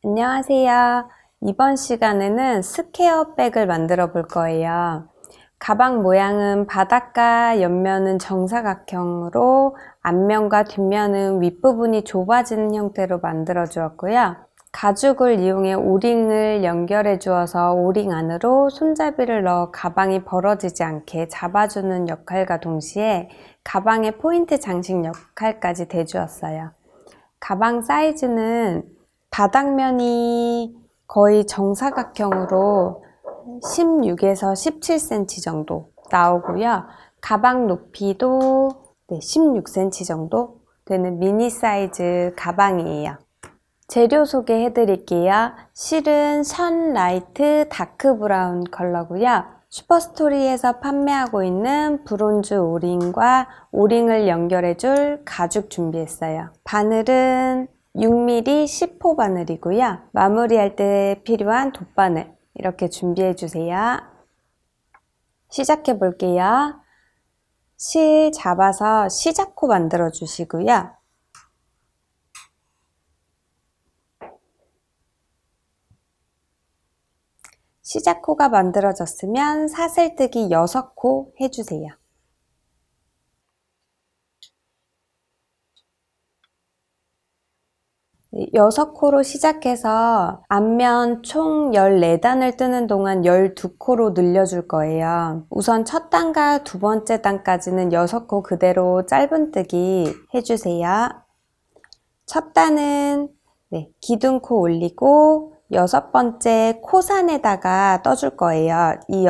안녕하세요. 이번 시간에는 스퀘어백을 만들어 볼 거예요. 가방 모양은 바닥과 옆면은 정사각형으로 앞면과 뒷면은 윗부분이 좁아지는 형태로 만들어 주었고요. 가죽을 이용해 오링을 연결해 주어서 오링 안으로 손잡이를 넣어 가방이 벌어지지 않게 잡아주는 역할과 동시에 가방의 포인트 장식 역할까지 대주었어요. 가방 사이즈는 바닥면이 거의 정사각형으로 16에서 17cm 정도 나오고요. 가방 높이도 16cm 정도 되는 미니 사이즈 가방이에요. 재료 소개해 드릴게요. 실은 션라이트 다크 브라운 컬러고요. 슈퍼스토리에서 판매하고 있는 브론즈 오링과 오링을 연결해 줄 가죽 준비했어요. 바늘은 6mm 10호 바늘이고요. 마무리할 때 필요한 돗바늘 이렇게 준비해 주세요. 시작해 볼게요. 실 잡아서 시작코 만들어 주시고요. 시작코가 만들어졌으면 사슬뜨기 6코 해주세요. 네, 6코로 시작해서 앞면 총 14단을 뜨는 동안 12코로 늘려줄 거예요. 우선 첫 단과 두 번째 단까지는 6코 그대로 짧은뜨기 해주세요. 첫 단은 기둥코 올리고 6번째 코산에다가 떠줄 거예요. 이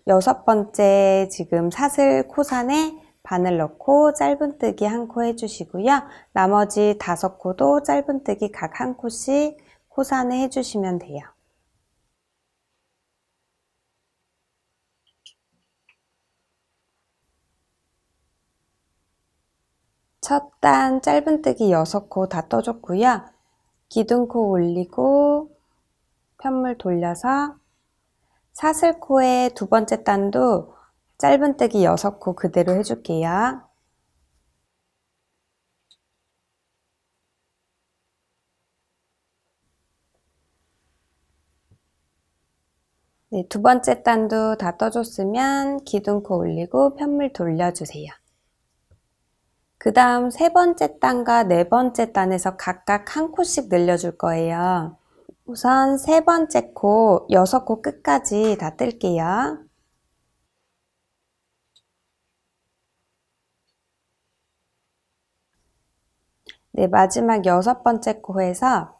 6번째 지금 사슬 코산에 바늘 넣고 짧은뜨기 1코 해주시고요. 나머지 5코도 짧은뜨기 각 1코씩 코산에 해주시면 돼요. 첫 단 짧은뜨기 6코 다 떠줬고요. 기둥코 올리고 편물 돌려서 사슬코의 두 번째 단도 짧은뜨기 6코 그대로 해줄게요. 네, 두 번째 단도 다 떠줬으면 기둥코 올리고 편물 돌려주세요. 그 다음 세 번째 단과 네 번째 단에서 각각 1코씩 늘려줄 거예요. 우선 세 번째 코 6코 끝까지 다 뜰게요. 네, 마지막 6번째 코에서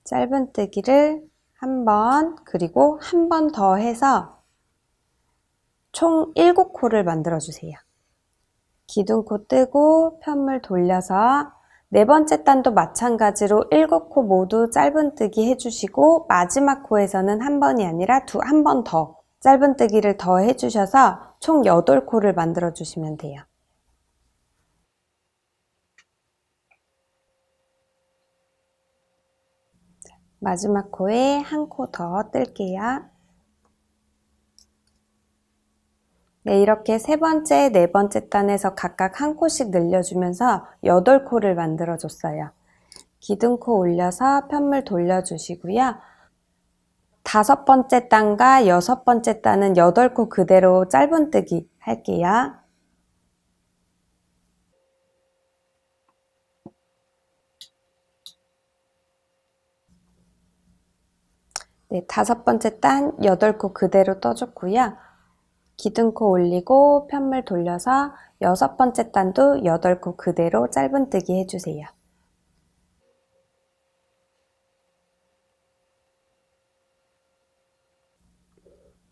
짧은뜨기를 한 번, 그리고 한 번 더 해서 총 7코를 만들어 주세요. 기둥코 뜨고 편물 돌려서 네 번째 단도 마찬가지로 7코 모두 짧은뜨기 해주시고 마지막 코에서는 한 번이 아니라 한 번 더 짧은뜨기를 더 해주셔서 총 8코를 만들어 주시면 돼요. 마지막 코에 1코 더 뜰게요. 네, 이렇게 세 번째, 네 번째 단에서 각각 1코씩 늘려주면서 8코를 만들어줬어요. 기둥코 올려서 편물 돌려주시고요. 5번째 단과 6번째 단은 8코 그대로 짧은뜨기 할게요. 네, 5번째 단 8코 그대로 떠줬고요. 기둥코 올리고 편물 돌려서 6번째 단도 8코 그대로 짧은뜨기 해주세요.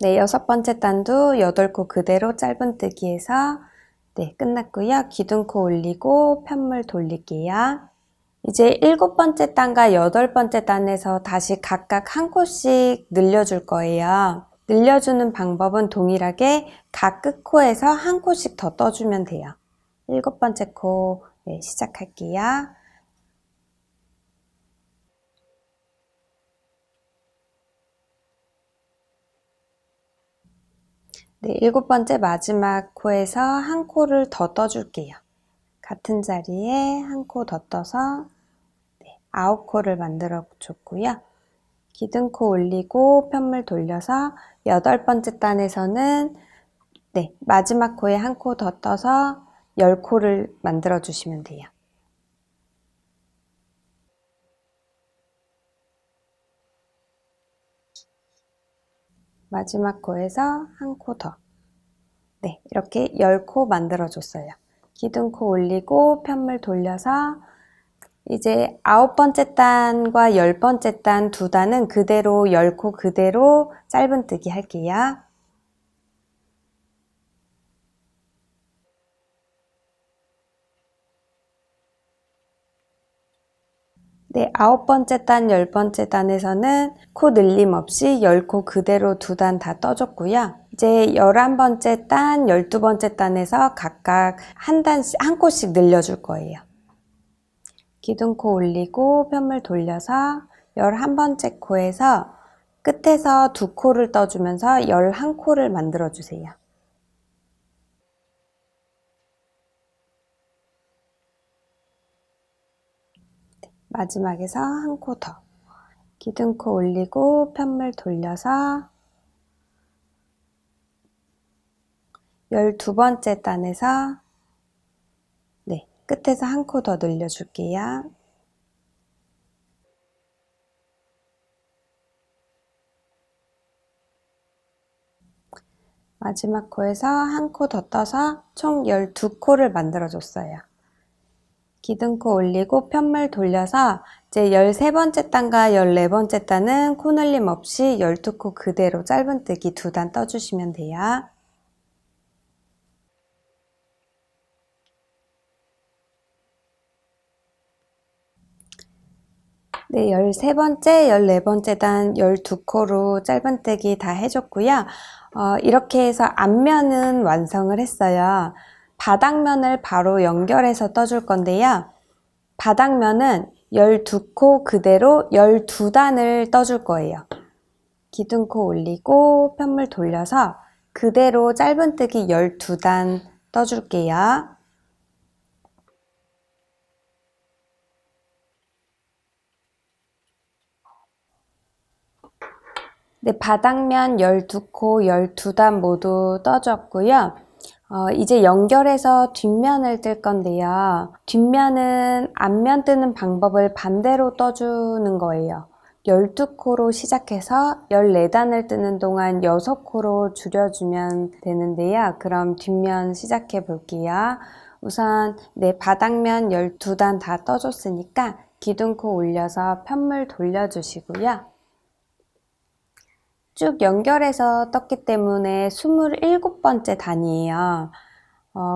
네, 6번째 단도 8코 그대로 짧은뜨기 해서 끝났고요. 기둥코 올리고 편물 돌릴게요. 이제 7번째 단과 8번째 단에서 다시 각각 1코씩 늘려줄 거예요. 늘려주는 방법은 동일하게 각 끝코에서 1코씩 더 떠주면 돼요. 7번째 코 시작할게요. 네, 7번째 마지막 코에서 1코를 더 떠줄게요. 같은 자리에 1코 더 떠서 9코를 만들어 줬고요. 기둥코 올리고 편물 돌려서 8번째 단에서는 마지막 코에 한 코 더 떠서 10코를 만들어 주시면 돼요. 마지막 코에서 한 코 더. 이렇게 10코 만들어 줬어요. 기둥코 올리고 편물 돌려서 이제 9번째 단과 10번째 단 두 단은 그대로 10코 그대로 짧은뜨기 할게요. 네, 9번째 단, 10번째 단에서는 코 늘림 없이 10코 그대로 두 단 다 떠줬고요. 이제 11번째 단, 12번째 단에서 각각 한 코씩 늘려줄 거예요. 기둥코 올리고 편물 돌려서 11번째 코에서 끝에서 2코를 떠주면서 11코를 만들어 주세요. 마지막에서 한 코 더. 기둥코 올리고 편물 돌려서 12번째 단에서 끝에서 한 코 더 늘려줄게요. 마지막 코에서 한 코 더 떠서 총 12코를 만들어 줬어요. 기둥코 올리고 편물 돌려서 이제 13번째 단과 14번째 단은 코 늘림 없이 12코 그대로 짧은뜨기 두 단 떠주시면 돼요. 네, 13번째, 14번째 단 12코로 짧은뜨기 다 해줬고요. 이렇게 해서 앞면은 완성을 했어요. 바닥면을 바로 연결해서 떠줄 건데요. 바닥면은 12코 그대로 12단을 떠줄 거예요. 기둥코 올리고 편물 돌려서 그대로 짧은뜨기 12단 떠줄게요. 네, 바닥면 12코, 12단 모두 떠줬고요. 이제 연결해서 뒷면을 뜰 건데요. 뒷면은 앞면 뜨는 방법을 반대로 떠주는 거예요. 12코로 시작해서 14단을 뜨는 동안 6코로 줄여주면 되는데요. 그럼 뒷면 시작해 볼게요. 우선 바닥면 12단 다 떠줬으니까 기둥코 올려서 편물 돌려주시고요. 쭉 연결해서 떴기 때문에 27번째 단이에요.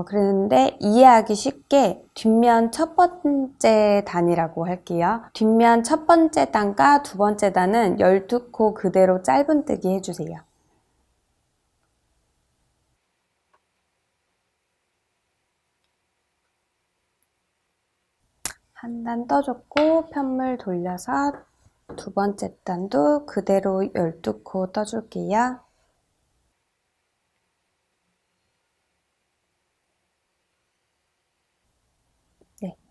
그런데 이해하기 쉽게 뒷면 첫 번째 단이라고 할게요. 뒷면 첫 번째 단과 두 번째 단은 12코 그대로 짧은뜨기 해주세요. 한 단 떠줬고 편물 돌려서 두 번째 단도 그대로 12코 떠줄게요.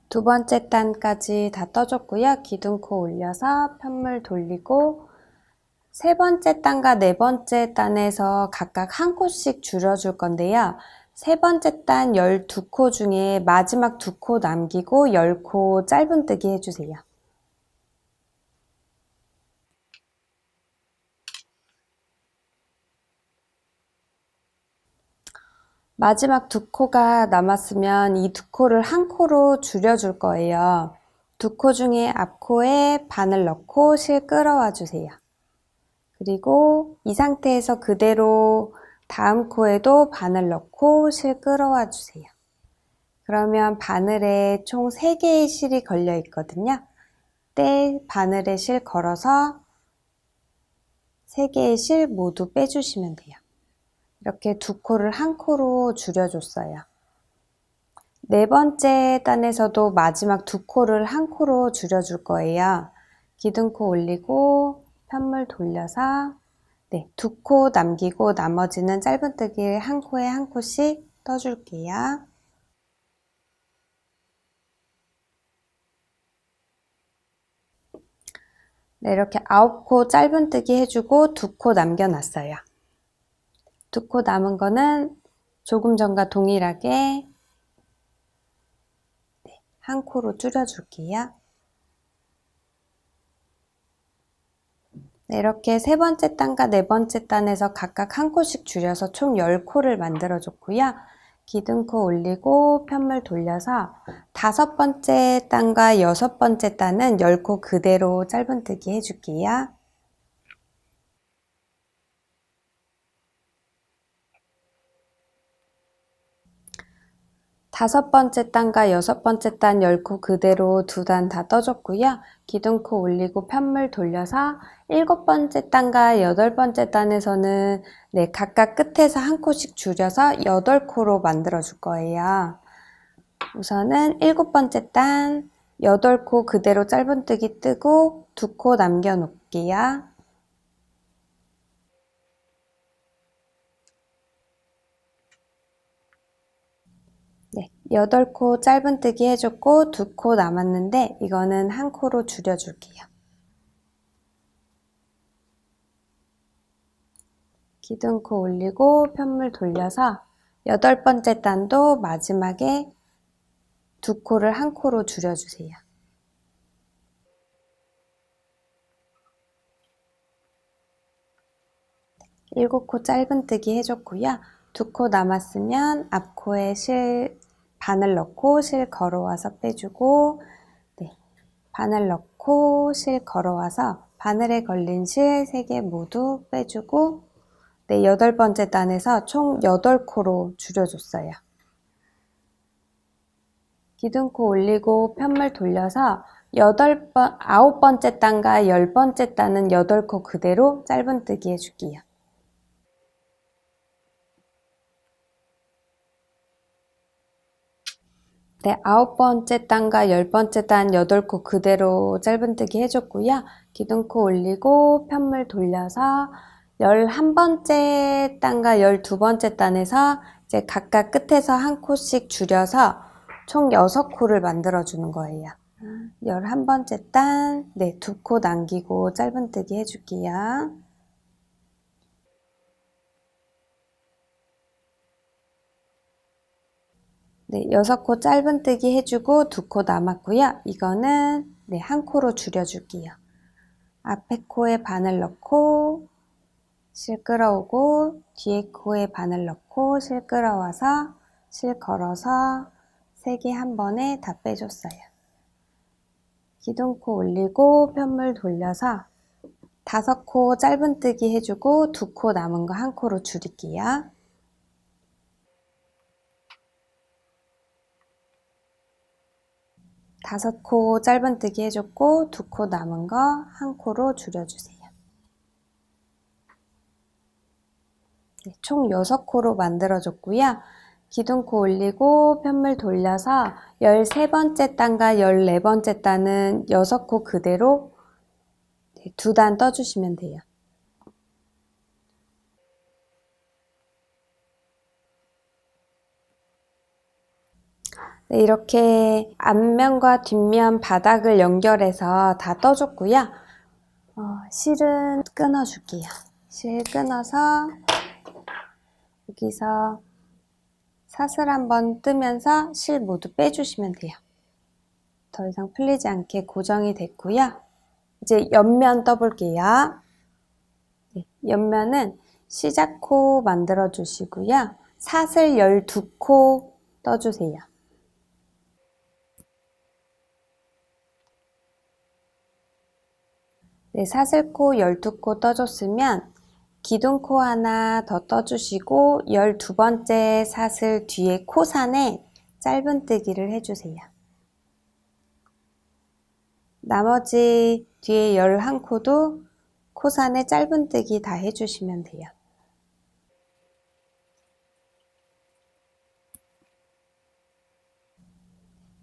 두 번째 단까지 다 떠줬고요. 기둥코 올려서 편물 돌리고 세 번째 단과 네 번째 단에서 각각 한 코씩 줄여줄 건데요. 세 번째 단 12코 중에 마지막 2코 남기고 10코 짧은뜨기 해주세요. 마지막 2코가 남았으면 이 2코를 한 코로 줄여줄 거예요. 2코 중에 앞코에 바늘 넣고 실 끌어와 주세요. 그리고 이 상태에서 그대로 다음 코에도 바늘 넣고 실 끌어와 주세요. 그러면 바늘에 총 3개의 실이 걸려 있거든요. 바늘에 실 걸어서 3개의 실 모두 빼주시면 돼요. 이렇게 2코를 한 코로 줄여줬어요. 네 번째 단에서도 마지막 2코를 한 코로 줄여줄 거예요. 기둥코 올리고 편물 돌려서 2코 남기고 나머지는 짧은뜨기 한 코에 한 코씩 떠줄게요. 네, 이렇게 9코 짧은뜨기 해주고 2코 남겨놨어요. 2코 남은 거는 조금 전과 동일하게 1코로 줄여줄게요. 네, 이렇게 세 번째 단과 네 번째 단에서 각각 1코씩 줄여서 총 10코를 만들어줬고요. 기둥코 올리고 편물 돌려서 다섯 번째 단과 여섯 번째 단은 10코 그대로 짧은뜨기 해줄게요. 다섯 번째 단과 여섯 번째 단 10코 그대로 두 단 다 떠줬고요. 기둥코 올리고 편물 돌려서 일곱 번째 단과 여덟 번째 단에서는 네, 각각 끝에서 1코씩 줄여서 8코로 만들어 줄 거예요. 우선은 일곱 번째 단 8코 그대로 짧은뜨기 뜨고 2코 남겨 놓을게요. 네, 8코 짧은뜨기 해줬고 2코 남았는데 이거는 1코로 줄여줄게요. 기둥코 올리고 편물 돌려서 여덟 번째 단도 마지막에 2코를 1코로 줄여주세요. 일곱 코 짧은뜨기 해줬고요. 2코 남았으면 앞코에 실 바늘 넣고 실 걸어와서 빼주고 네, 바늘 넣고 실 걸어와서 바늘에 걸린 실 3개 모두 빼주고 네, 여덟 번째 단에서 총 8코로 줄여줬어요. 기둥코 올리고 편물 돌려서 아홉 번째 단과 열 번째 단은 8코 그대로 짧은뜨기 해줄게요. 네, 아홉 번째 단과 열 번째 단 8코 그대로 짧은뜨기 해줬고요. 기둥코 올리고 편물 돌려서 11번째 단과 12번째 단에서 이제 각각 끝에서 1코씩 줄여서 총 6코를 만들어주는 거예요. 11번째 단, 네, 2코 남기고 짧은뜨기 해줄게요. 네, 6코 짧은뜨기 해주고 2코 남았고요. 이거는 네, 1코로 줄여줄게요. 앞에 코에 바늘 넣고 실 끌어오고 뒤에 코에 바늘 넣고 실 끌어와서 실 걸어서 3개 한 번에 다 빼줬어요. 기둥코 올리고 편물 돌려서 5코 짧은뜨기 해주고 2코 남은 거 1코로 줄일게요. 5코 짧은뜨기 해줬고 2코 남은 거 1코로 줄여주세요. 네, 총 6코로 만들어줬고요. 기둥코 올리고 편물 돌려서 13번째 단과 14번째 단은 6코 그대로 2단 떠주시면 돼요. 네, 이렇게 앞면과 뒷면 바닥을 연결해서 다 떠줬고요. 실은 끊어줄게요. 실 끊어서 여기서 사슬 한번 뜨면서 실 모두 빼주시면 돼요. 더 이상 풀리지 않게 고정이 됐고요. 이제 옆면 떠볼게요. 네, 옆면은 시작코 만들어 주시고요. 사슬 12코 떠주세요. 네, 사슬코 12코 떠줬으면 기둥코 하나 더 떠주시고 12번째 사슬 뒤에 코산에 짧은뜨기를 해주세요. 나머지 뒤에 11코도 코산에 짧은뜨기 다 해주시면 돼요.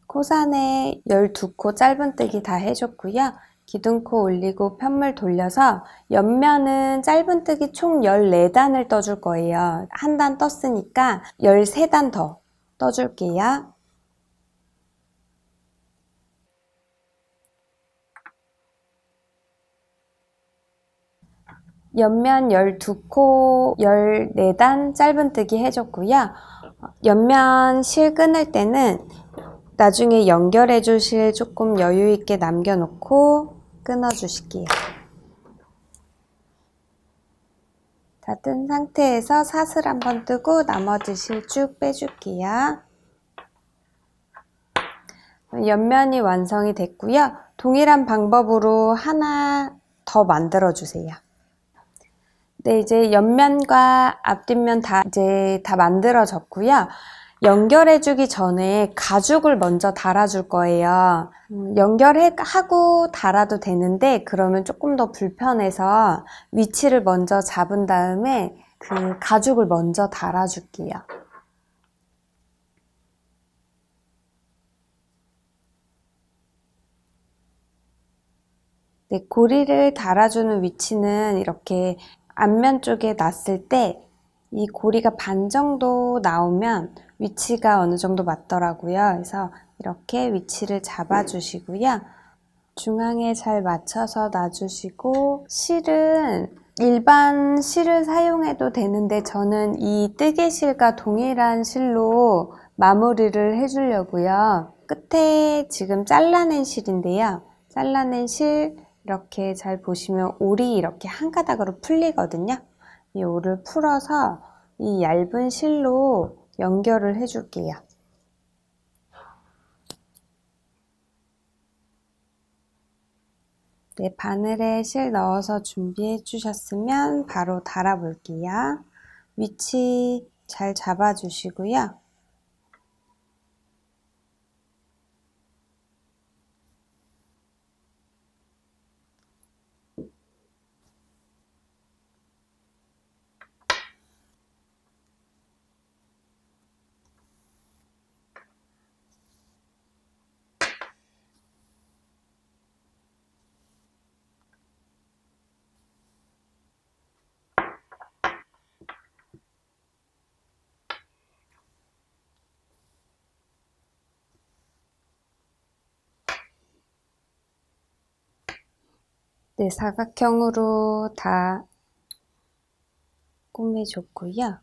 코산에 12코 짧은뜨기 다 해줬고요. 기둥코 올리고 편물 돌려서 옆면은 짧은뜨기 총 14단을 떠줄 거예요. 한 단 떴으니까 13단 더 떠줄게요. 옆면 12코 14단 짧은뜨기 해줬고요. 옆면 실 끊을 때는 나중에 연결해 줄 실 조금 여유 있게 남겨놓고 끊어 주실게요. 다 뜬 상태에서 사슬 한번 뜨고 나머지 실 쭉 빼줄게요. 옆면이 완성이 됐고요. 동일한 방법으로 하나 더 만들어 주세요. 네, 이제 옆면과 앞뒷면 다 만들어졌고요. 연결해주기 전에 가죽을 먼저 달아줄 거예요. 연결하고 달아도 되는데 그러면 조금 더 불편해서 위치를 먼저 잡은 다음에 그 가죽을 먼저 달아줄게요. 네, 고리를 달아주는 위치는 이렇게 앞면 쪽에 놨을 때 이 고리가 반 정도 나오면 위치가 어느 정도 맞더라고요. 그래서 이렇게 위치를 잡아주시고요. 중앙에 잘 맞춰서 놔주시고 실은 일반 실을 사용해도 되는데 저는 이 뜨개실과 동일한 실로 마무리를 해주려고요. 끝에 지금 잘라낸 실인데요. 잘라낸 실 이렇게 잘 보시면 올이 이렇게 한 가닥으로 풀리거든요. 이 올을 풀어서 이 얇은 실로 연결을 해줄게요. 네, 바늘에 실 넣어서 준비해 주셨으면 바로 달아 볼게요. 위치 잘 잡아 주시고요. 네, 사각형으로 다 꾸며줬고요.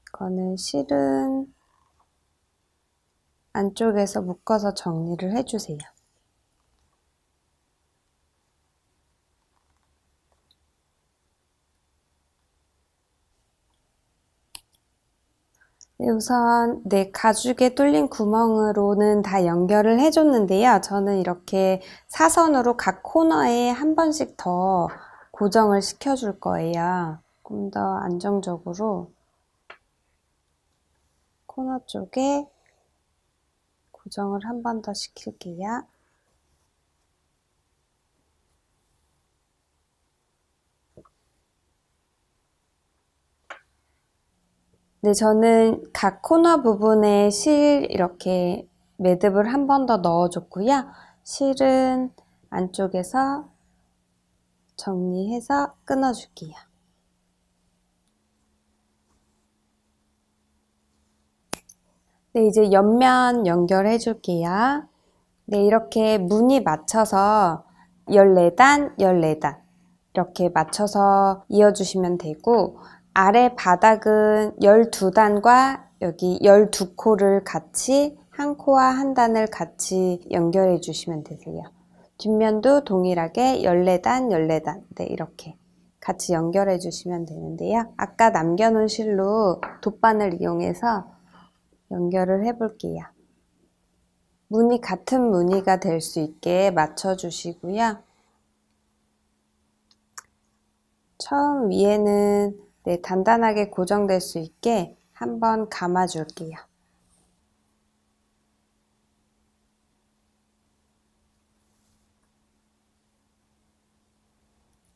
이거는 실은 안쪽에서 묶어서 정리를 해주세요. 네, 우선 가죽에 뚫린 구멍으로는 다 연결을 해줬는데요. 저는 이렇게 사선으로 각 코너에 한 번씩 더 고정을 시켜줄 거예요. 조금 더 안정적으로 코너 쪽에 고정을 한 번 더 시킬게요. 네, 저는 각 코너 부분에 실 이렇게 매듭을 한 번 더 넣어줬고요. 실은 안쪽에서 정리해서 끊어줄게요. 네, 이제 옆면 연결해 줄게요. 네, 이렇게 무늬 맞춰서 14단, 14단 이렇게 맞춰서 이어주시면 되고 아래 바닥은 12단과 여기 12코를 같이 한 코와 한 단을 같이 연결해 주시면 되세요. 뒷면도 동일하게 14단, 14단 네, 이렇게 같이 연결해 주시면 되는데요. 아까 남겨놓은 실로 돗바늘 이용해서 연결을 해 볼게요. 무늬 같은 무늬가 될 수 있게 맞춰 주시고요. 처음 위에는 단단하게 고정될 수 있게 한번 감아 줄게요.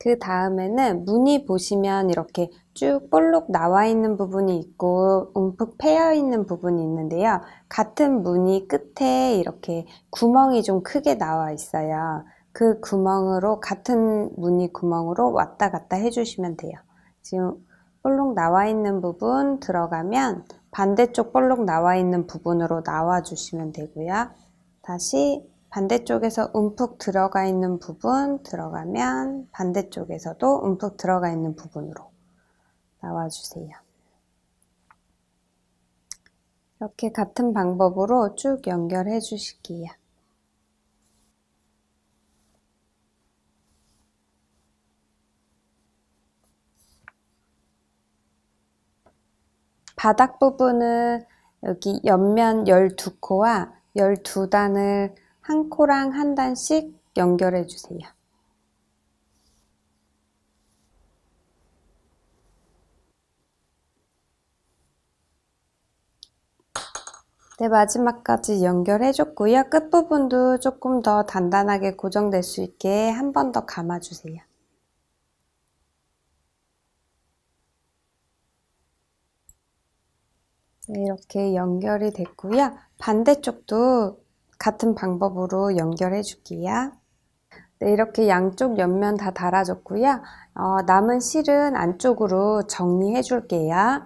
그 다음에는 무늬 보시면 이렇게 쭉 볼록 나와 있는 부분이 있고 움푹 패여 있는 부분이 있는데요. 같은 무늬 끝에 이렇게 구멍이 좀 크게 나와 있어요. 그 구멍으로 같은 무늬 구멍으로 왔다 갔다 해주시면 돼요. 지금 볼록 나와 있는 부분 들어가면 반대쪽 볼록 나와 있는 부분으로 나와 주시면 되고요. 다시 반대쪽에서 움푹 들어가 있는 부분 들어가면 반대쪽에서도 움푹 들어가 있는 부분으로 나와주세요. 이렇게 같은 방법으로 쭉 연결해 주실게요. 바닥 부분은 여기 옆면 12코와 12단을 한 코랑 한 단씩 연결해 주세요. 네, 마지막까지 연결해 줬고요. 끝부분도 조금 더 단단하게 고정될 수 있게 한 번 더 감아 주세요. 네, 이렇게 연결이 됐고요. 반대쪽도 같은 방법으로 연결해 줄게요. 네, 이렇게 양쪽 옆면 다 달아줬고요. 남은 실은 안쪽으로 정리해 줄게요.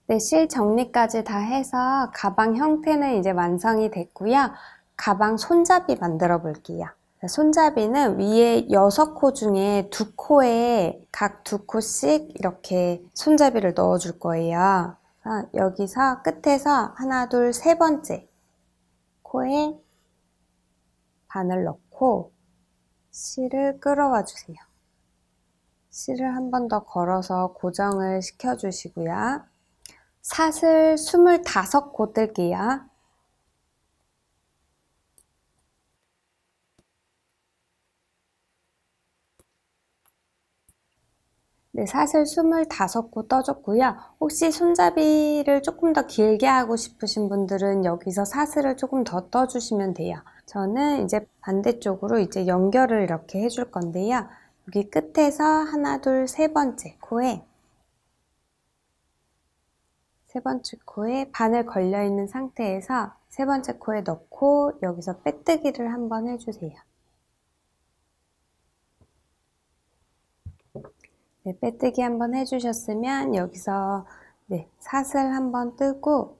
네, 실 정리까지 다 해서 가방 형태는 이제 완성이 됐고요. 가방 손잡이 만들어 볼게요. 손잡이는 위에 6코 중에 2코에 각 2코씩 이렇게 손잡이를 넣어 줄 거예요. 여기서 끝에서 하나, 둘, 세 번째 코에 바늘 넣고 실을 끌어와 주세요. 실을 한 번 더 걸어서 고정을 시켜 주시고요. 사슬 25코 뜰게요. 네, 사슬 25코 떠줬고요. 혹시 손잡이를 조금 더 길게 하고 싶으신 분들은 여기서 사슬을 조금 더 떠주시면 돼요. 저는 이제 반대쪽으로 이제 연결을 이렇게 해줄 건데요. 여기 끝에서 하나, 둘, 세 번째 코에 바늘 걸려 있는 상태에서 세 번째 코에 넣고 여기서 빼뜨기를 한번 해주세요. 네, 빼뜨기 한번 해주셨으면 여기서 네, 사슬 한번 뜨고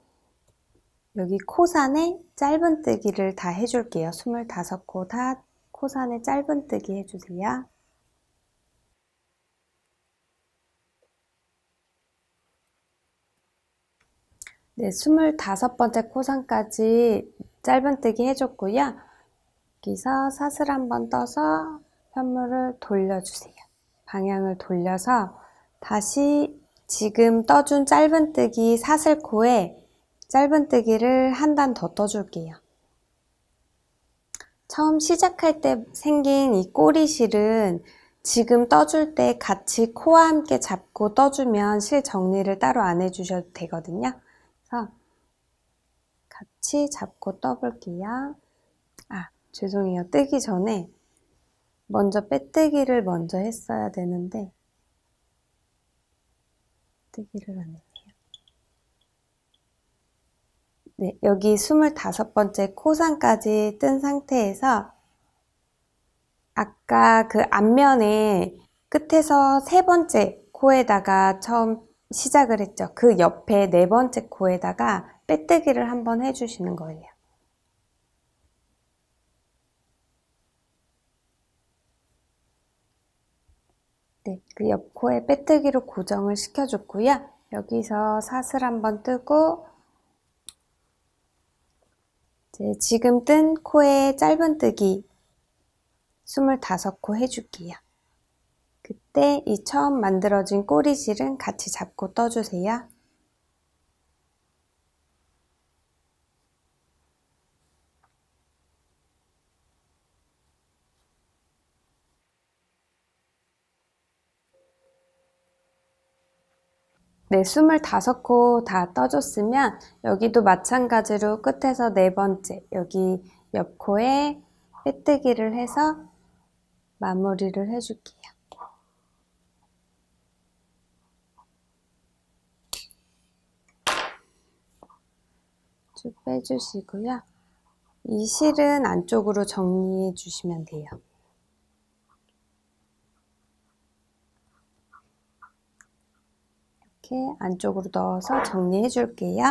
여기 코산에 짧은뜨기를 다 해줄게요. 25코 다 코산에 짧은뜨기 해주세요. 네, 25번째 코산까지 짧은뜨기 해줬고요. 여기서 사슬 한번 떠서 편물을 돌려주세요. 방향을 돌려서 다시 지금 떠준 짧은뜨기 사슬코에 짧은뜨기를 한 단 더 떠줄게요. 처음 시작할 때 생긴 이 꼬리실은 지금 떠줄 때 같이 코와 함께 잡고 떠주면 실 정리를 따로 안 해주셔도 되거든요. 그래서 같이 잡고 떠볼게요. 죄송해요. 뜨기 전에 먼저 빼뜨기를 먼저 했어야 되는데 뜨기를 안 했네요. 네, 여기 25번째 코산까지 뜬 상태에서 아까 그 앞면에 끝에서 세 번째 코에다가 처음 시작을 했죠. 그 옆에 네 번째 코에다가 빼뜨기를 한번 해주시는 거예요. 네, 그 옆 코에 빼뜨기로 고정을 시켜줬고요. 여기서 사슬 한번 뜨고 이제 지금 뜬 코에 짧은뜨기 25코 해줄게요. 그때 이 처음 만들어진 꼬리실은 같이 잡고 떠주세요. 네, 25코 다 떠줬으면 여기도 마찬가지로 끝에서 네 번째 여기 옆 코에 빼뜨기를 해서 마무리를 해줄게요. 쭉 빼주시고요. 이 실은 안쪽으로 정리해 주시면 돼요. 이렇게 안쪽으로 넣어서 정리해 줄게요.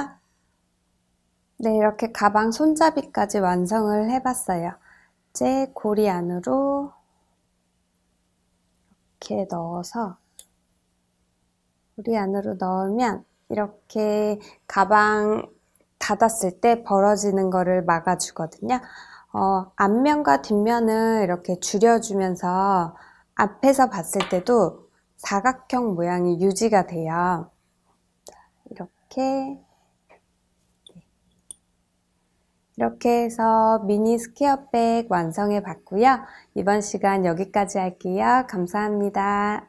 네, 이렇게 가방 손잡이까지 완성을 해봤어요. 이제 고리 안으로 이렇게 넣어서 고리 안으로 넣으면 이렇게 가방 닫았을 때 벌어지는 거를 막아주거든요. 앞면과 뒷면을 이렇게 줄여주면서 앞에서 봤을 때도 사각형 모양이 유지가 돼요. 이렇게 해서 미니 스퀘어백 완성해 봤고요. 이번 시간 여기까지 할게요. 감사합니다.